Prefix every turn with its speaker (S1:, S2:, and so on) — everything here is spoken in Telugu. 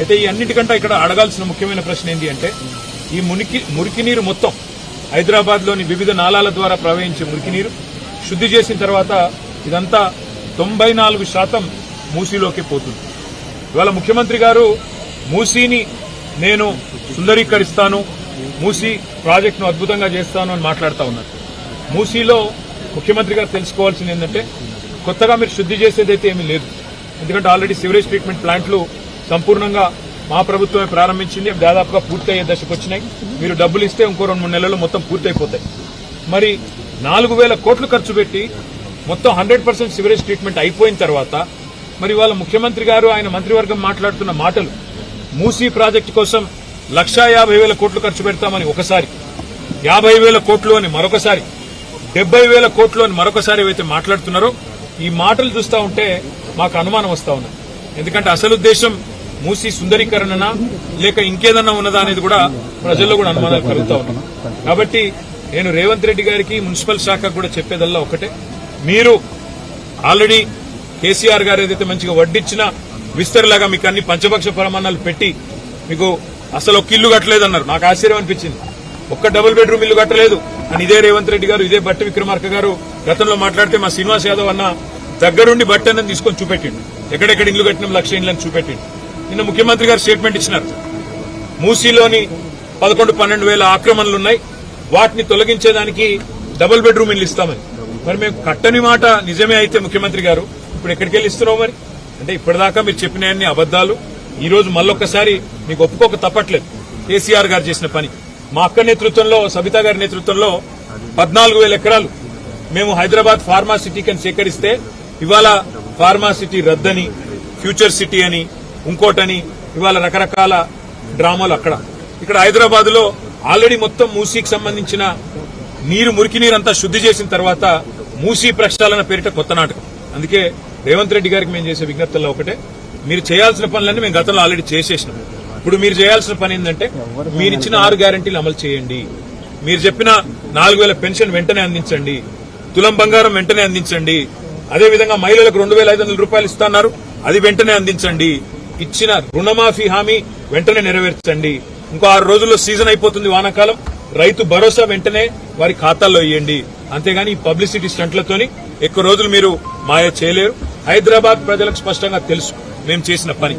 S1: అయితే ఈ అన్నిటికంటే ఇక్కడ అడగాల్సిన ముఖ్యమైన ప్రశ్న ఏంటి అంటే ఈ మురికి నీరు మొత్తం హైదరాబాద్ లోని వివిధ నాలాల ద్వారా ప్రవహించే మురికి నీరు శుద్ధి చేసిన తర్వాత ఇదంతా 94% మూసీలోకి పోతుంది. ఇవాళ ముఖ్యమంత్రి గారు మూసీని నేను సుందరీకరిస్తాను, మూసీ ప్రాజెక్టును అద్భుతంగా చేస్తాను అని మాట్లాడుతూ ఉన్నారు. మూసీలో ముఖ్యమంత్రి గారు తెలుసుకోవాల్సింది ఏంటంటే కొత్తగా మీరు శుద్ధి చేసేదైతే ఏమీ లేదు. ఎందుకంటే ఆల్రెడీ సివరేజ్ ట్రీట్మెంట్ ప్లాంట్లు సంపూర్ణంగా మా ప్రభుత్వమే ప్రారంభించింది. దాదాపుగా పూర్తయ్యే దశకు వచ్చినాయి. మీరు డబ్బులు ఇస్తే ఇంకో 2-3 నెలల్లో మొత్తం పూర్తయిపోతాయి. మరి 4,000 కోట్లు ఖర్చు పెట్టి మొత్తం 100% సివరేజ్ ట్రీట్మెంట్ అయిపోయిన తర్వాత మరి వాళ్ళ ముఖ్యమంత్రి గారు ఆయన మంత్రివర్గం మాట్లాడుతున్న మాటలు మూసీ ప్రాజెక్టు కోసం 1,50,000 కోట్లు ఖర్చు పెడతామని ఒకసారి, 50,000 కోట్లు అని మరొకసారి, 70,000 కోట్లు అని మరొకసారి ఏవైతే మాట్లాడుతున్నారో ఈ మాటలు చూస్తా ఉంటే మాకు అనుమానం వస్తా ఉన్నది. ఎందుకంటే అసలు ఉద్దేశం మూసీ సుందరీకరణనా లేక ఇంకేదన్నా ఉన్నదా అనేది కూడా ప్రజల్లో కూడా అనుమానాలు కలుగుతా ఉన్నాయి. కాబట్టి నేను రేవంత్ రెడ్డి గారికి మున్సిపల్ శాఖకు కూడా చెప్పేదల్లా ఒకటే, మీరు ఆల్రెడీ కేసీఆర్ గారు ఏదైతే మంచిగా వడ్డిచ్చినా విస్తరలాగా మీకు అన్ని పంచపక్ష ప్రమాణాలు పెట్టి మీకు అసలు ఒక ఇల్లు కట్టలేదన్నారు. నాకు ఆశ్చర్యం అనిపించింది. ఒక్క డబుల్ బెడ్రూమ్ ఇల్లు కట్టలేదు అని ఇదే రేవంత్ రెడ్డి గారు, ఇదే బట్టి విక్రమార్క గారు గతంలో మాట్లాడితే మా శ్రీనివాస్ యాదవ్ అన్న దగ్గరుండి బట్టి అన్నది తీసుకొని చూపెట్టిండు. ఎక్కడెక్కడ ఇల్లు కట్టిన 1,00,000 ఇళ్లని చూపెట్టిండు. నిన్న ముఖ్యమంత్రి గారు స్టేట్మెంట్ ఇచ్చినారు. మూసీలోని 11-12 ఆక్రమణలున్నాయి, వాటిని తొలగించేదానికి డబుల్ బెడ్రూమ్ ఇల్లు ఇస్తామని. మరి మేము కట్టని మాట నిజమే అయితే ముఖ్యమంత్రి గారు ఇప్పుడు ఎక్కడికి వెళ్ళి ఇస్తున్నావు? మరి అంటే ఇప్పటిదాకా మీరు చెప్పినవన్నీ అబద్దాలు. ఈ రోజు మళ్ళొక్కసారి మీకు ఒప్పుకోక తప్పట్లేదు. కేసీఆర్ గారు చేసిన పని మా అక్క నేతృత్వంలో, సబితా గారి నేతృత్వంలో 14,000 ఎకరాలు మేము హైదరాబాద్ ఫార్మా సిటీకి అని సేకరిస్తే ఇవాళ ఫార్మా సిటీ రద్దని, ఫ్యూచర్ సిటీ అని, ఇంకోటని ఇవాళ రకరకాల డ్రామాలు అక్కడ. ఇక్కడ హైదరాబాద్ లో ఆల్రెడీ మొత్తం మూసీకి సంబంధించిన మురికి నీరంతా శుద్ధి చేసిన తర్వాత మూసీ ప్రక్షాళన పేరిట కొత్త నాటకం. అందుకే రేవంత్ రెడ్డి గారికి మేము చేసే విజ్ఞప్తుల్లో ఒకటే, మీరు చేయాల్సిన పనులన్నీ మేము గతంలో ఆల్రెడీ చేసేసినాం. ఇప్పుడు మీరు చేయాల్సిన పని ఏంటంటే మీరిచ్చిన 6 గ్యారంటీలు అమలు చేయండి. మీరు చెప్పిన 4,000 పెన్షన్ వెంటనే అందించండి, తులం బంగారం వెంటనే అందించండి, అదేవిధంగా మహిళలకు 2,500 రూపాయలు ఇస్తున్నారు, అది వెంటనే అందించండి, ఇచ్చిన రుణమాఫీ హామీ వెంటనే నెరవేర్చండి. ఇంకో 6 రోజుల్లో సీజన్ అయిపోతుంది వానాకాలం, రైతు భరోసా వెంటనే వారి ఖాతాల్లో ఇవ్వండి. అంతేగాని ఈ పబ్లిసిటీ స్టంట్లతోని ఎక్కువ రోజులు మీరు మాయ చేయలేరు. హైదరాబాద్ ప్రజలకు స్పష్టంగా తెలుసు మేము చేసిన పని.